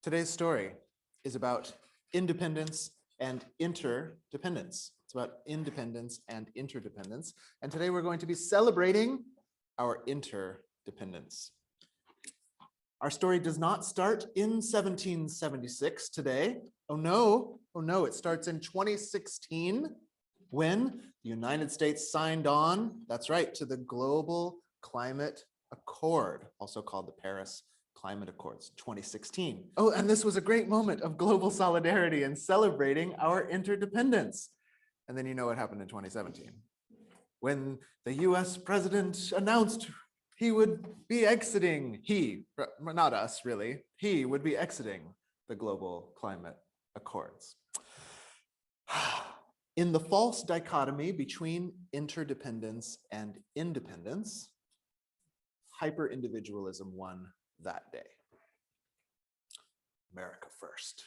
Today's story is about independence and interdependence. It's about independence and interdependence. And today we're going to be celebrating our interdependence. Our story does not start in 1776 today. Oh no, it starts in 2016 when the United States signed on, that's right, to the Global Climate Accord, also called the Paris Climate Accords, 2016. Oh, and this was a great moment of global solidarity and celebrating our interdependence. And then you know what happened in 2017. When the US president announced he would be exiting, not us really, he would be exiting the Global Climate Accords. In the false dichotomy between interdependence and independence, hyper-individualism won that day. America first.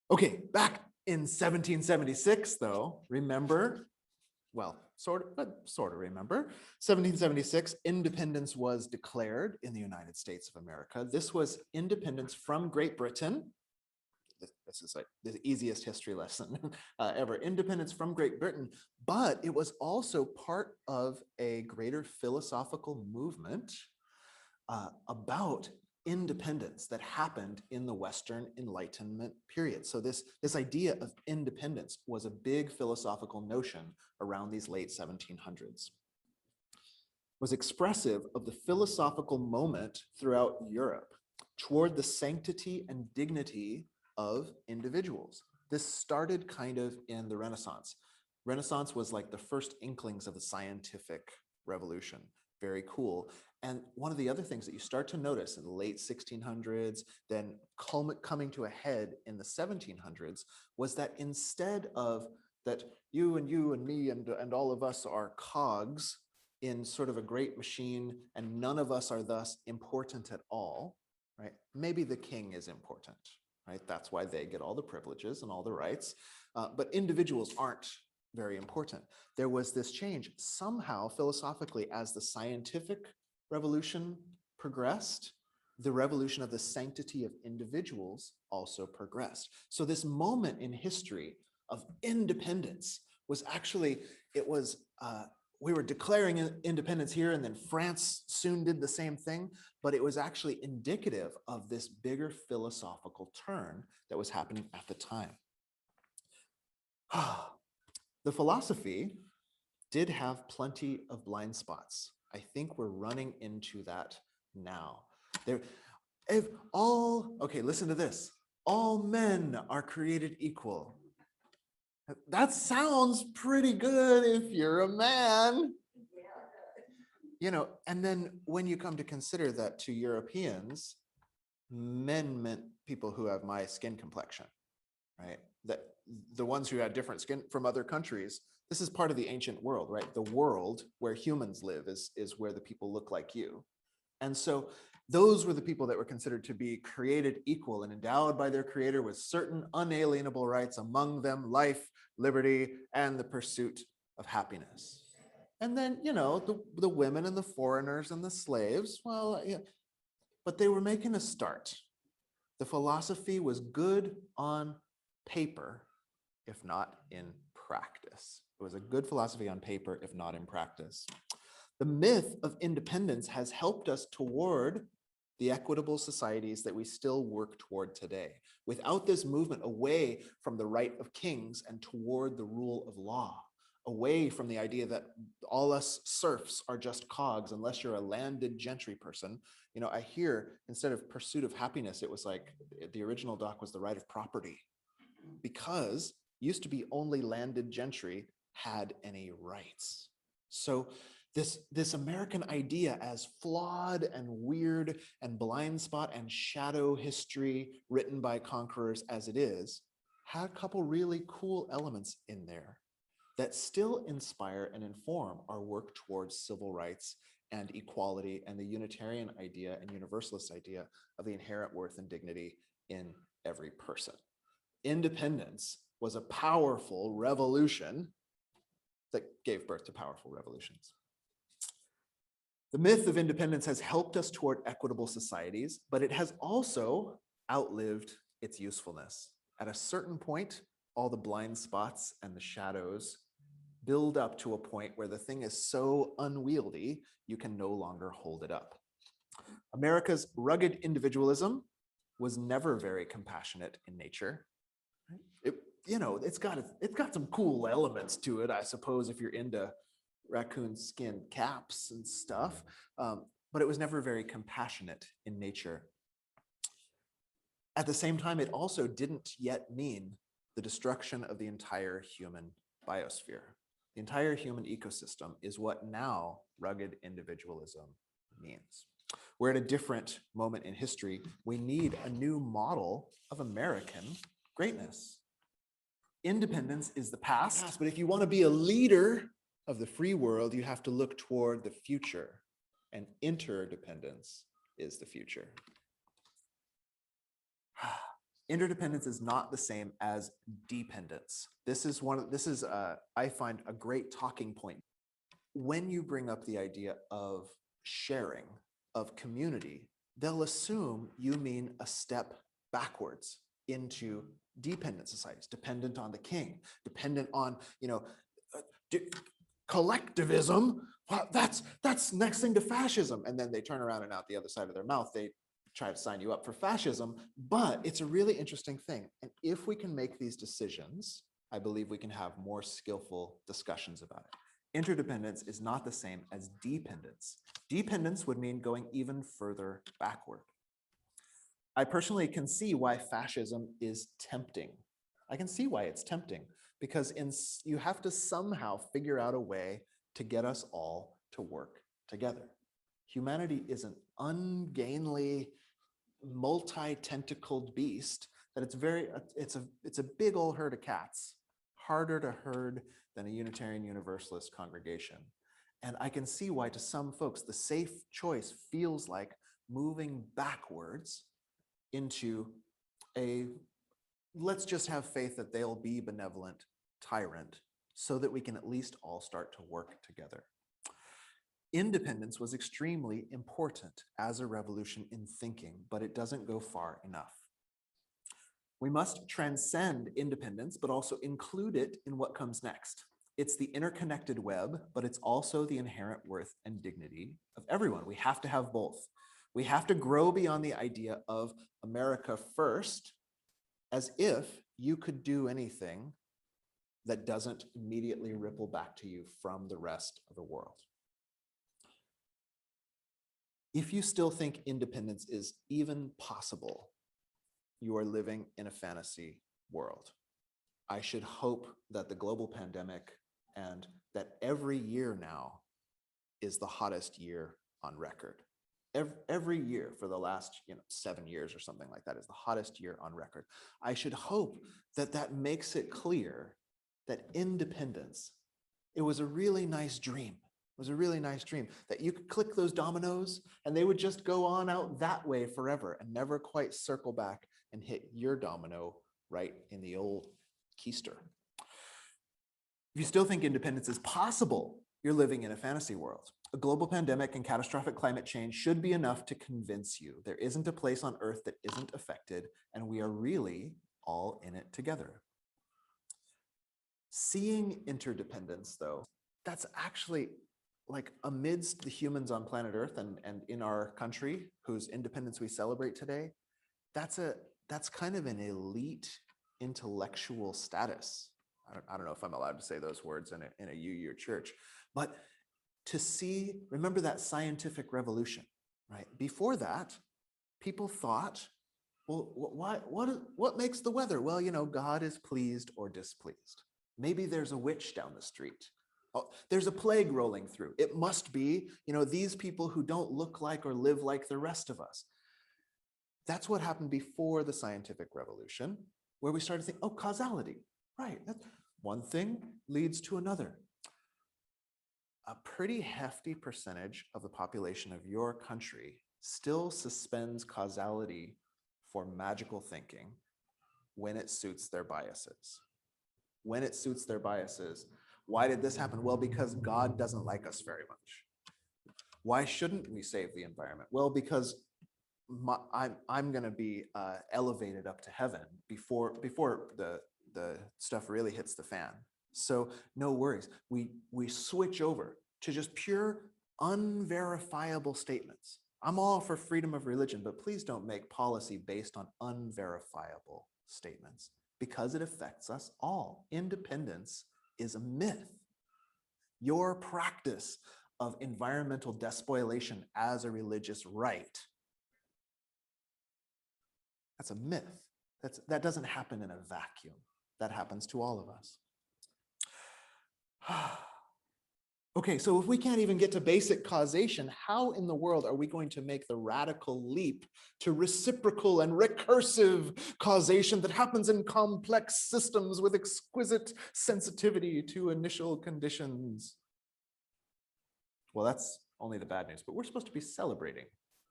Okay, back in 1776, though, remember, well, sort of remember, 1776, independence was declared in the United States of America. This was independence from Great Britain. This is like the easiest history lesson ever. Independence from Great Britain, but it was also part of a greater philosophical movement about independence that happened in the Western Enlightenment period. So this idea of independence was a big philosophical notion around these late 1700s. It was expressive of the philosophical moment throughout Europe toward the sanctity and dignity of individuals. This started kind of in the Renaissance. Renaissance was like the first inklings of the scientific revolution. Very cool. And one of the other things that you start to notice in the late 1600s, then coming to a head in the 1700s, was that instead of that you and me and all of us are cogs in sort of a great machine and none of us are thus important at all, right? Maybe the king is important, right? That's why they get all the privileges and all the rights, but individuals aren't very important. There was this change somehow philosophically as the scientific revolution progressed, the revolution of the sanctity of individuals also progressed. So this moment in history of independence was actually, we were declaring independence here and then France soon did the same thing, but it was actually indicative of this bigger philosophical turn that was happening at the time. The philosophy did have plenty of blind spots. I think we're running into that now. Okay, listen to this. All men are created equal. That sounds pretty good if you're a man. You know, and then when you come to consider that to Europeans, men meant people who have my skin complexion, right? That the ones who had different skin from other countries, this is part of the ancient world, right? The world where humans live is where the people look like you. And so those were the people that were considered to be created equal and endowed by their creator with certain unalienable rights, among them life, liberty, and the pursuit of happiness. And then, you know, the women and the foreigners and the slaves, well, yeah, but they were making a start. The philosophy was good on paper, if not in practice. It was a good philosophy on paper, if not in practice. The myth of independence has helped us toward the equitable societies that we still work toward today. Without this movement away from the right of kings and toward the rule of law, away from the idea that all us serfs are just cogs unless you're a landed gentry person. You know, I hear instead of pursuit of happiness, it was like the original doc was the right of property, because used to be only landed gentry had any rights. So this American idea, as flawed and weird and blind spot and shadow history written by conquerors as it is, had a couple really cool elements in there that still inspire and inform our work towards civil rights and equality and the Unitarian idea and Universalist idea of the inherent worth and dignity in every person. Independence was a powerful revolution that gave birth to powerful revolutions. The myth of independence has helped us toward equitable societies, but it has also outlived its usefulness. At a certain point, all the blind spots and the shadows build up to a point where the thing is so unwieldy, you can no longer hold it up. America's rugged individualism was never very compassionate in nature. It's got some cool elements to it, I suppose, if you're into raccoon skin caps and stuff, but it was never very compassionate in nature. At the same time, it also didn't yet mean the destruction of the entire human biosphere. The entire human ecosystem is what now rugged individualism means. We're at a different moment in history. We need a new model of American greatness. Independence is the past, but if you want to be a leader of the free world, you have to look toward the future, and interdependence is the future. Interdependence is not the same as dependence. This is I find a great talking point. When you bring up the idea of sharing, of community, they'll assume you mean a step backwards into dependent societies, dependent on the king, dependent on, collectivism. Well, that's next thing to fascism. And then they turn around and out the other side of their mouth, they try to sign you up for fascism. But it's a really interesting thing. And if we can make these decisions, I believe we can have more skillful discussions about it. Interdependence is not the same as dependence. Dependence would mean going even further backward. I personally can see why fascism is tempting. I can see why it's tempting, because you have to somehow figure out a way to get us all to work together. Humanity is an ungainly, multi-tentacled beast that it's a big old herd of cats, harder to herd than a Unitarian Universalist congregation. And I can see why to some folks the safe choice feels like moving backwards into let's just have faith that they'll be benevolent tyrant so that we can at least all start to work together. Independence was extremely important as a revolution in thinking, but it doesn't go far enough. We must transcend independence, but also include it in what comes next. It's the interconnected web, but it's also the inherent worth and dignity of everyone. We have to have both. We have to grow beyond the idea of America first, as if you could do anything that doesn't immediately ripple back to you from the rest of the world. If you still think independence is even possible, you are living in a fantasy world. I should hope that the global pandemic and that every year now is the hottest year on record. Every year for the last 7 years or something like that is the hottest year on record. I should hope that that makes it clear that independence, it was a really nice dream. It was a really nice dream that you could click those dominoes and they would just go on out that way forever and never quite circle back and hit your domino right in the old keister. If you still think independence is possible, you're living in a fantasy world. A global pandemic and catastrophic climate change should be enough to convince you there isn't a place on Earth that isn't affected, and we are really all in it together. Seeing interdependence, though, that's actually like amidst the humans on planet Earth and in our country whose independence we celebrate today, that's kind of an elite intellectual status. I don't know if I'm allowed to say those words in a UU church, but to see, remember that scientific revolution, right? Before that, people thought, well, what makes the weather? Well, God is pleased or displeased. Maybe there's a witch down the street. Oh, there's a plague rolling through. It must be, these people who don't look like or live like the rest of us. That's what happened before the scientific revolution, where we started to think, oh, causality, right? One thing leads to another. A pretty hefty percentage of the population of your country still suspends causality for magical thinking when it suits their biases. When it suits their biases. Why did this happen? Well, because God doesn't like us very much. Why shouldn't we save the environment? Well, because I'm going to be elevated up to heaven before the stuff really hits the fan. So no worries. We switch over to just pure unverifiable statements. I'm all for freedom of religion, but please don't make policy based on unverifiable statements because it affects us all. Independence is a myth. Your practice of environmental despoilation as a religious right, that's a myth. That doesn't happen in a vacuum. That happens to all of us. Okay, so if we can't even get to basic causation, how in the world are we going to make the radical leap to reciprocal and recursive causation that happens in complex systems with exquisite sensitivity to initial conditions? Well, that's only the bad news, but we're supposed to be celebrating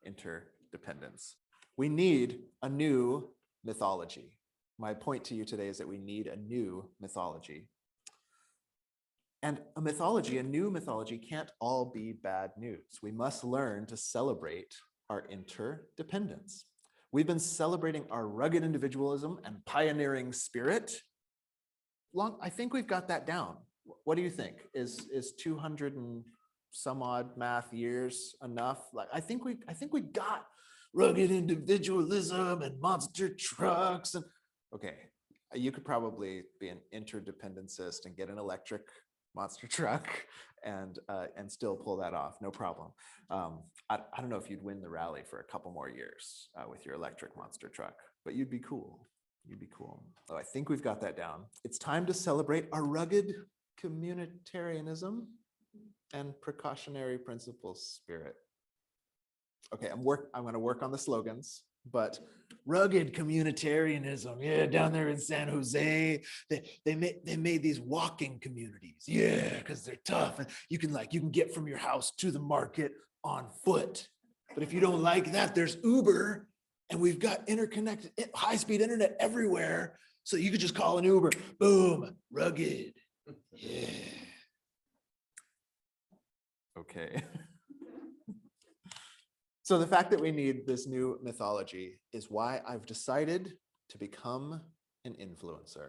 interdependence. We need a new mythology. My point to you today is that we need a new mythology. And a new mythology can't all be bad news. We must learn to celebrate our interdependence. We've been celebrating our rugged individualism and pioneering spirit. I think we've got that down. What do you think? Is 200 and some odd math years enough? Like I think we got rugged individualism and monster trucks and okay. You could probably be an interdependencist and get an electric monster truck and still pull that off, no problem. I don't know if you'd win the rally for a couple more years with your electric monster truck, but you'd be cool. You'd be cool. Oh, I think we've got that down. It's time to celebrate our rugged communitarianism and precautionary principles spirit. Okay, I'm going to work on the slogans, but rugged communitarianism, yeah, down there in San Jose, they made these walking communities, yeah, because they're tough and you can get from your house to the market on foot. But if you don't like that, there's Uber, and we've got interconnected high-speed internet everywhere, so you could just call an Uber. Boom, rugged, yeah. Okay. So the fact that we need this new mythology is why I've decided to become an influencer.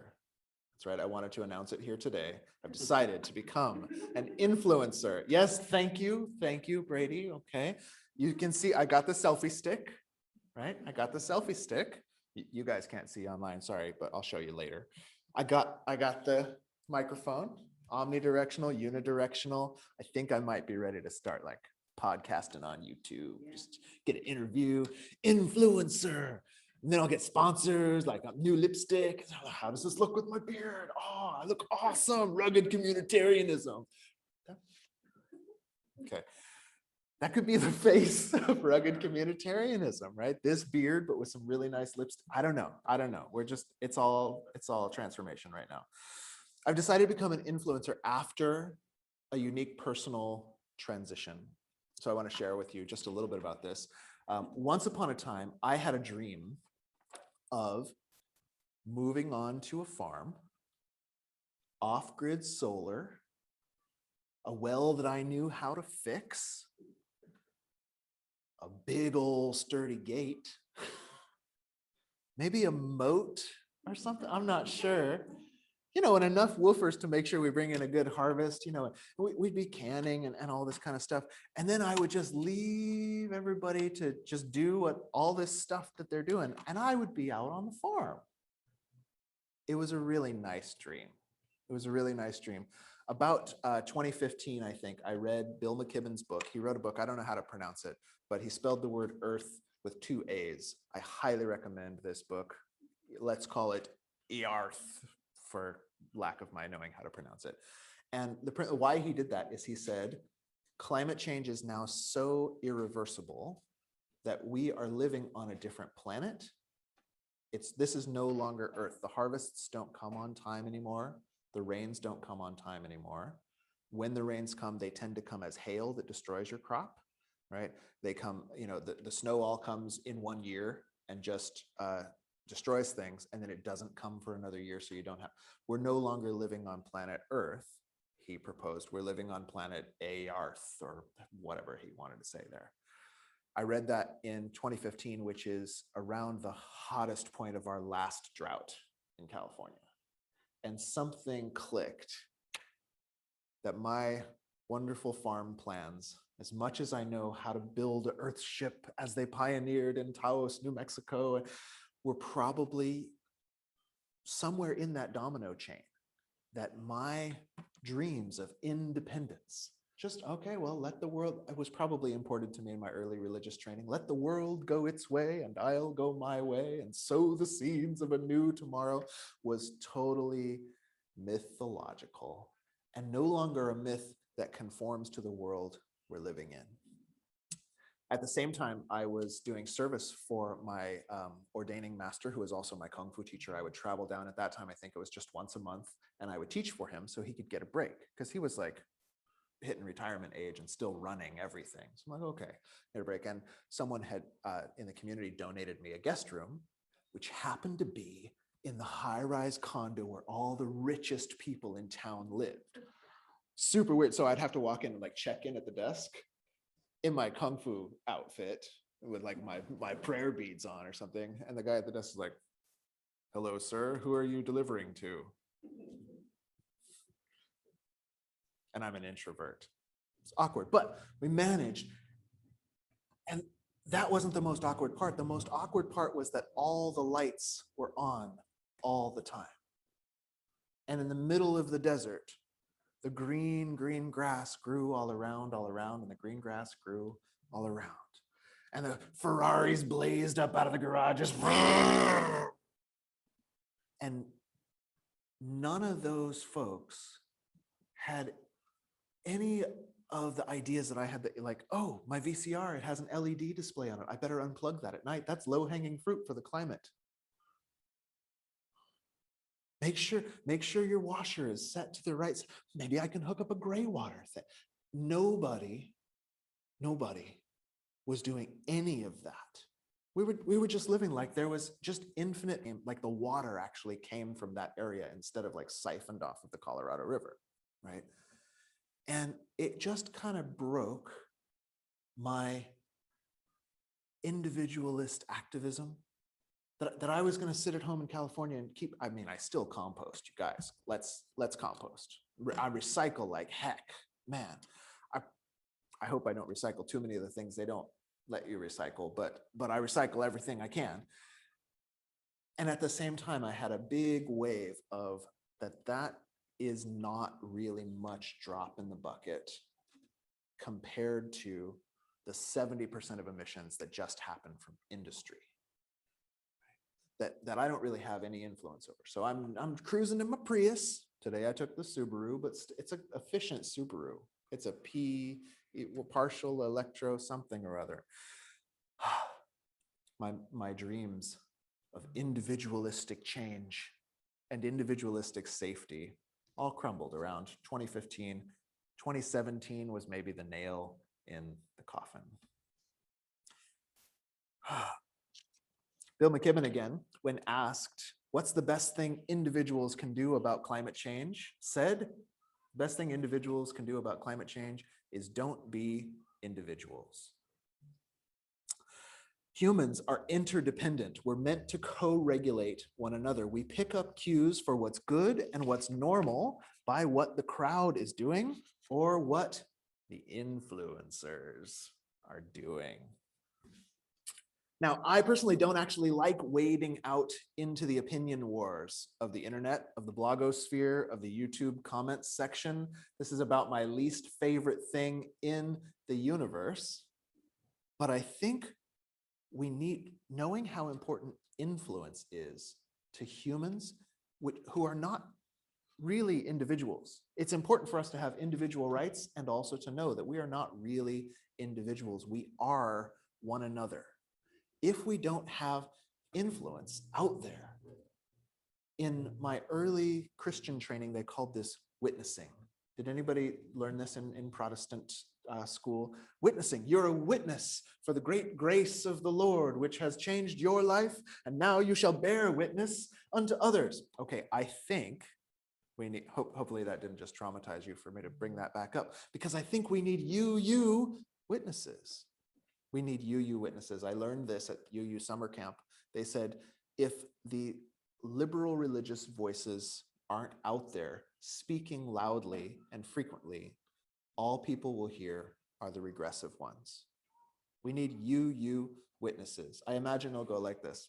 That's right, I wanted to announce it here today. I've decided to become an influencer. Yes, thank you, Brady, okay. You can see I got the selfie stick, right? I got the selfie stick. You guys can't see online, sorry, but I'll show you later. I got the microphone, omnidirectional, unidirectional. I think I might be ready to start like podcasting on YouTube, just get an interview, influencer, and then I'll get sponsors like a new lipstick. How does this look with my beard? Oh, I look awesome, rugged communitarianism. Okay, that could be the face of rugged communitarianism, right? This beard, but with some really nice lipstick. I don't know. We're just, it's all transformation right now. I've decided to become an influencer after a unique personal transition. So I want to share with you just a little bit about this. Once upon a time, I had a dream of moving on to a farm, off-grid solar, a well that I knew how to fix, a big old sturdy gate, maybe a moat or something, I'm not sure. You know, and enough woofers to make sure we bring in a good harvest, you know, we'd be canning and all this kind of stuff. And then I would just leave everybody to just do all this stuff that they're doing. And I would be out on the farm. It was a really nice dream. It was a really nice dream. About 2015, I think, I read Bill McKibben's book. He wrote a book, I don't know how to pronounce it, but he spelled the word earth with 2 A's. I highly recommend this book. Let's call it Earth, for lack of my knowing how to pronounce it. And why he did that is he said, climate change is now so irreversible that we are living on a different planet. This is no longer Earth. The harvests don't come on time anymore. The rains don't come on time anymore. When the rains come, they tend to come as hail that destroys your crop, right? They come, you know, the snow all comes in 1 year and just destroys things, and then it doesn't come for another year, so you don't have, we're no longer living on planet Earth. he proposed. We're living on planet Earth, or whatever he wanted to say there. I read that in 2015, which is around the hottest point of our last drought in California. And something clicked that my wonderful farm plans, as much as I know how to build an earth ship as they pioneered in Taos, New Mexico, were probably somewhere in that domino chain, that my dreams of independence, just, okay, well, let the world, it was probably imported to me in my early religious training, let the world go its way and I'll go my way and sow the seeds of a new tomorrow, was totally mythological and no longer a myth that conforms to the world we're living in. At the same time, I was doing service for my ordaining master, who was also my Kung Fu teacher. I would travel down at that time, I think it was just once a month, and I would teach for him so he could get a break, because he was like hitting retirement age and still running everything. So I'm like, okay, get a break. And someone had in the community donated me a guest room, which happened to be in the high-rise condo where all the richest people in town lived. Super weird. So I'd have to walk in and like check in at the desk in my Kung Fu outfit with like my prayer beads on or something. And the guy at the desk is like, hello, sir, who are you delivering to? And I'm an introvert. It's awkward, but we managed. And that wasn't the most awkward part. The most awkward part was that all the lights were on all the time. And in the middle of the desert, the green grass grew all around, and the green grass grew all around. And the Ferraris blazed up out of the garages. And none of those folks had any of the ideas that I had, that like, oh, my VCR, it has an LED display on it. I better unplug that at night. That's low-hanging fruit for the climate. Make sure your washer is set to the right. Maybe I can hook up a gray water thing. Nobody was doing any of that. We were just living like there was just infinite, like the water actually came from that area instead of like siphoned off of the Colorado River, right? And it just kind of broke my individualist activism that I was going to sit at home in California and keep. I mean, I still compost, you guys. Let's compost. I recycle like heck, man. I hope I don't recycle too many of the things they don't let you recycle, but I recycle everything I can. And at the same time, I had a big wave of that is not really much drop in the bucket compared to the 70% of emissions that just happen from industry that I don't really have any influence over. So I'm cruising in my Prius. Today I took the Subaru, but it's an efficient Subaru. It's a partial electro something or other. My dreams of individualistic change and individualistic safety all crumbled around 2015. 2017 was maybe the nail in the coffin. Bill McKibben again, when asked, what's the best thing individuals can do about climate change, said, the best thing individuals can do about climate change is don't be individuals. Humans are interdependent. We're meant to co-regulate one another. We pick up cues for what's good and what's normal by what the crowd is doing or what the influencers are doing. Now, I personally don't actually like wading out into the opinion wars of the internet, of the blogosphere, of the YouTube comments section. This is about my least favorite thing in the universe. But I think we need, knowing how important influence is to humans who are not really individuals. It's important for us to have individual rights and also to know that we are not really individuals. We are one another. If we don't have influence out there, in my early Christian training, they called this witnessing. Did anybody learn this in Protestant school? Witnessing. You're a witness for the great grace of the Lord, which has changed your life, and now you shall bear witness unto others. Okay, I think We need, hopefully that didn't just traumatize you for me to bring that back up, because I think we need you witnesses. We need you witnesses. I learned this at UU summer camp. They said, if the liberal religious voices aren't out there speaking loudly and frequently, all people will hear are the regressive ones. We need you witnesses. I imagine it'll go like this.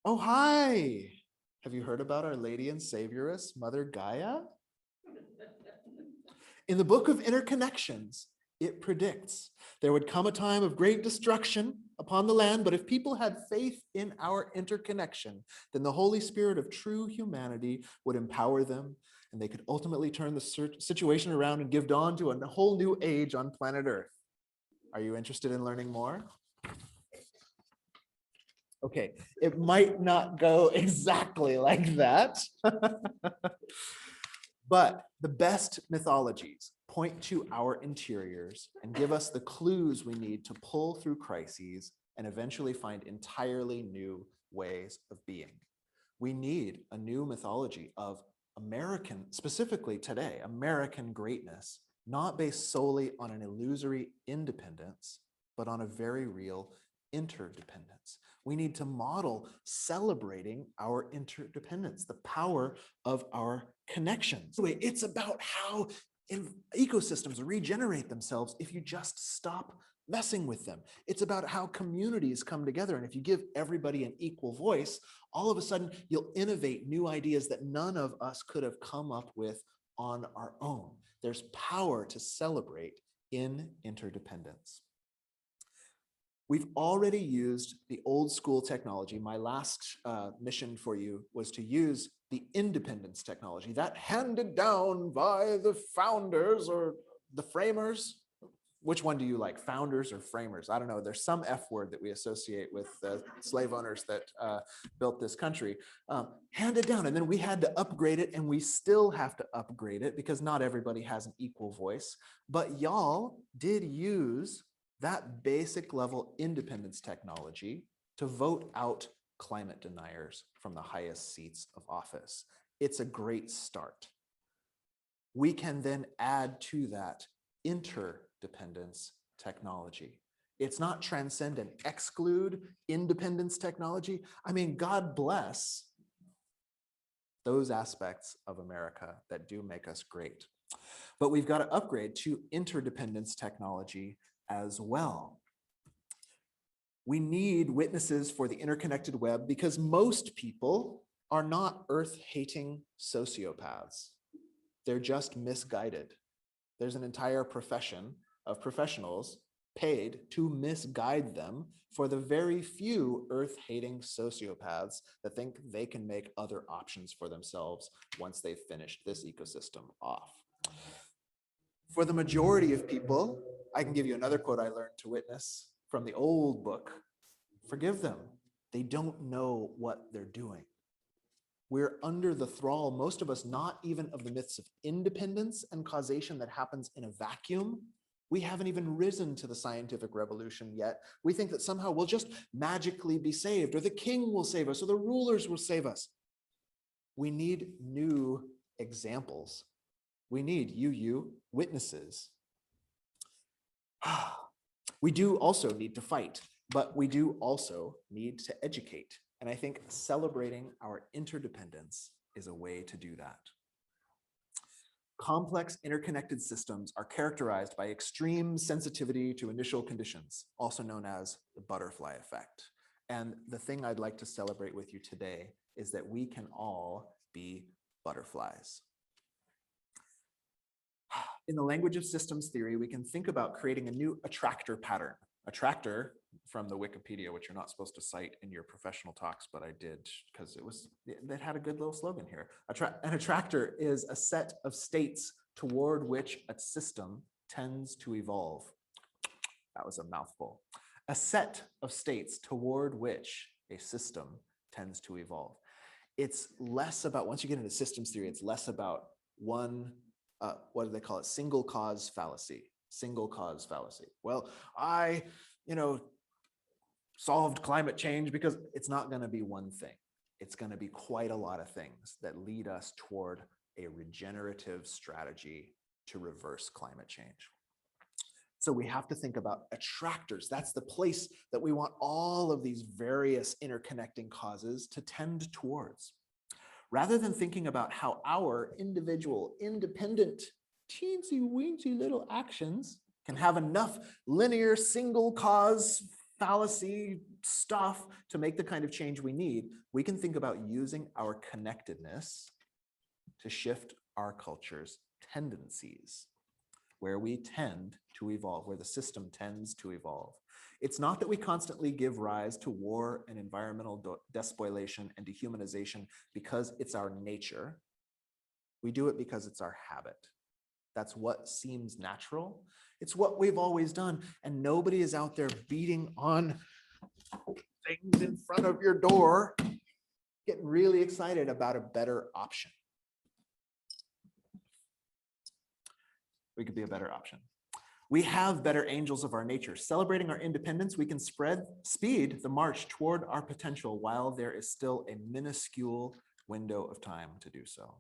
Oh, hi. Have you heard about Our Lady and Savioress, Mother Gaia? In the book of Interconnections, it predicts there would come a time of great destruction upon the land, but if people had faith in our interconnection, then the Holy Spirit of true humanity would empower them, and they could ultimately turn the situation around and give dawn to a whole new age on planet Earth. Are you interested in learning more? Okay, it might not go exactly like that. But the best mythologies point to our interiors and give us the clues we need to pull through crises and eventually find entirely new ways of being. We need a new mythology of American, specifically today, American greatness, not based solely on an illusory independence, but on a very real interdependence. We need to model celebrating our interdependence, the power of our connections. It's about how ecosystems regenerate themselves if you just stop messing with them. It's about how communities come together, and if you give everybody an equal voice, all of a sudden you'll innovate new ideas that none of us could have come up with on our own. There's power to celebrate in interdependence. We've already used the old school technology. My last mission for you was to use the independence technology, that handed down by the founders or the framers. Which one do you like, founders or framers? I don't know. There's some F word that we associate with slave owners that built this country. Handed down, and then we had to upgrade it, and we still have to upgrade it because not everybody has an equal voice. But y'all did use that basic level independence technology to vote out climate deniers from the highest seats of office. It's a great start. We can then add to that interdependence technology. It's not transcend and exclude independence technology. I mean, God bless those aspects of America that do make us great. But we've got to upgrade to interdependence technology as well. We need witnesses for the interconnected web because most people are not Earth-hating sociopaths. They're just misguided. There's an entire profession of professionals paid to misguide them for the very few Earth-hating sociopaths that think they can make other options for themselves once they've finished this ecosystem off. For the majority of people, I can give you another quote I learned to witness from the old book. Forgive them. They don't know what they're doing. We're under the thrall, most of us, not even of the myths of independence and causation that happens in a vacuum. We haven't even risen to the scientific revolution yet. We think that somehow we'll just magically be saved, or the king will save us, or the rulers will save us. We need new examples. We need you witnesses. We do also need to fight, but we do also need to educate. And I think celebrating our interdependence is a way to do that. Complex interconnected systems are characterized by extreme sensitivity to initial conditions, also known as the butterfly effect. And the thing I'd like to celebrate with you today is that we can all be butterflies. In the language of systems theory, we can think about creating a new attractor pattern. Attractor, from the Wikipedia, which you're not supposed to cite in your professional talks, but I did because that had a good little slogan here. An attractor is a set of states toward which a system tends to evolve. That was a mouthful. A set of states toward which a system tends to evolve. It's less about, once you get into systems theory, it's less about one, what do they call it? Single cause fallacy. Single cause fallacy. Well, I, solved climate change because it's not going to be one thing. it's going to be quite a lot of things that lead us toward a regenerative strategy to reverse climate change. So we have to think about attractors. That's the place that we want all of these various interconnecting causes to tend towards. Rather than thinking about how our individual, independent, teensy-weensy little actions can have enough linear single cause fallacy stuff to make the kind of change we need, we can think about using our connectedness to shift our culture's tendencies, where we tend to evolve, where the system tends to evolve. It's not that we constantly give rise to war and environmental despoilation and dehumanization because it's our nature. We do it because it's our habit. That's what seems natural. It's what we've always done. And nobody is out there beating on things in front of your door, getting really excited about a better option. We could be a better option. We have better angels of our nature. Celebrating our independence, we can speed the march toward our potential while there is still a minuscule window of time to do so.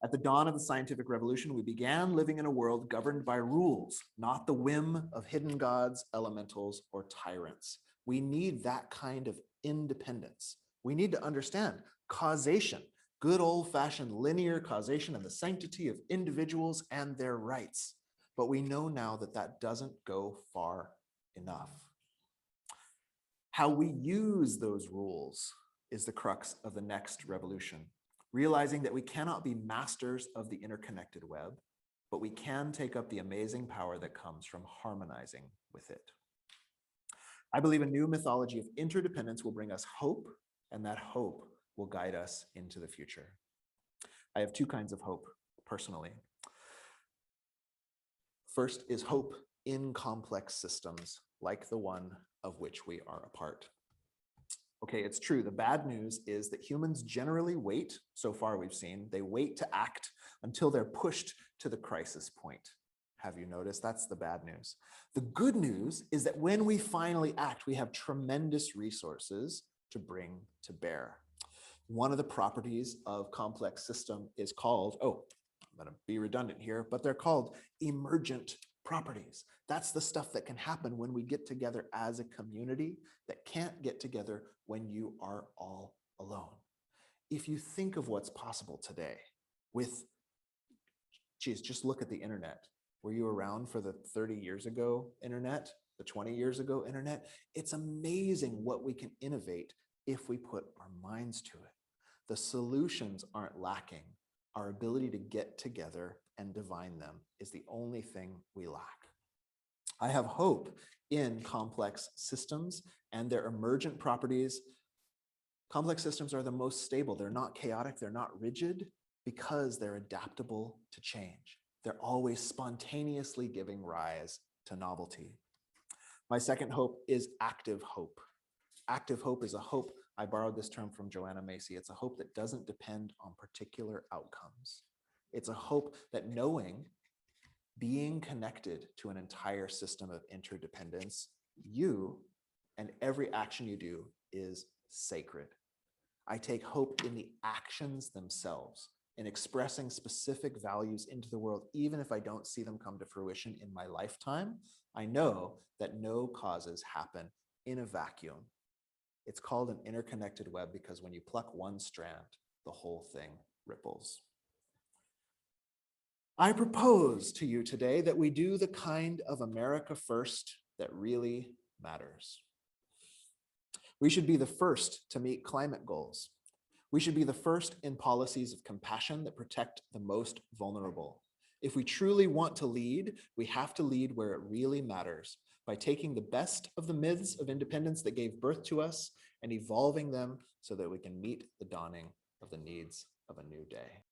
At the dawn of the scientific revolution, we began living in a world governed by rules, not the whim of hidden gods, elementals, or tyrants. We need that kind of independence. We need to understand causation, good old-fashioned linear causation, and the sanctity of individuals and their rights. But we know now that that doesn't go far enough. How we use those rules is the crux of the next revolution, realizing that we cannot be masters of the interconnected web, but we can take up the amazing power that comes from harmonizing with it. I believe a new mythology of interdependence will bring us hope, and that hope will guide us into the future. I have two kinds of hope, personally. First is hope in complex systems like the one of which we are a part. Okay, it's true. The bad news is that humans generally wait, so far we've seen, they wait to act until they're pushed to the crisis point. Have you noticed? That's the bad news. The good news is that when we finally act, we have tremendous resources to bring to bear. One of the properties of complex system is called, I'm going to be redundant here, but they're called emergent properties. That's the stuff that can happen when we get together as a community that can't get together when you are all alone. If you think of what's possible today with, geez, just look at the internet. Were you around for the 30 years ago internet, the 20 years ago internet? It's amazing what we can innovate if we put our minds to it. The solutions aren't lacking. Our ability to get together and divine them is the only thing we lack. I have hope in complex systems and their emergent properties. Complex systems are the most stable. They're not chaotic, they're not rigid because they're adaptable to change. They're always spontaneously giving rise to novelty. My second hope is active hope. Active hope is a hope, I borrowed this term from Joanna Macy, it's a hope that doesn't depend on particular outcomes. It's a hope that knowing, being connected to an entire system of interdependence, you and every action you do is sacred. I take hope in the actions themselves, in expressing specific values into the world, even if I don't see them come to fruition in my lifetime. I know that no causes happen in a vacuum. It's called an interconnected web because when you pluck one strand, the whole thing ripples. I propose to you today that we do the kind of America first that really matters. We should be the first to meet climate goals. We should be the first in policies of compassion that protect the most vulnerable. If we truly want to lead, we have to lead where it really matters, by taking the best of the myths of independence that gave birth to us and evolving them so that we can meet the dawning of the needs of a new day.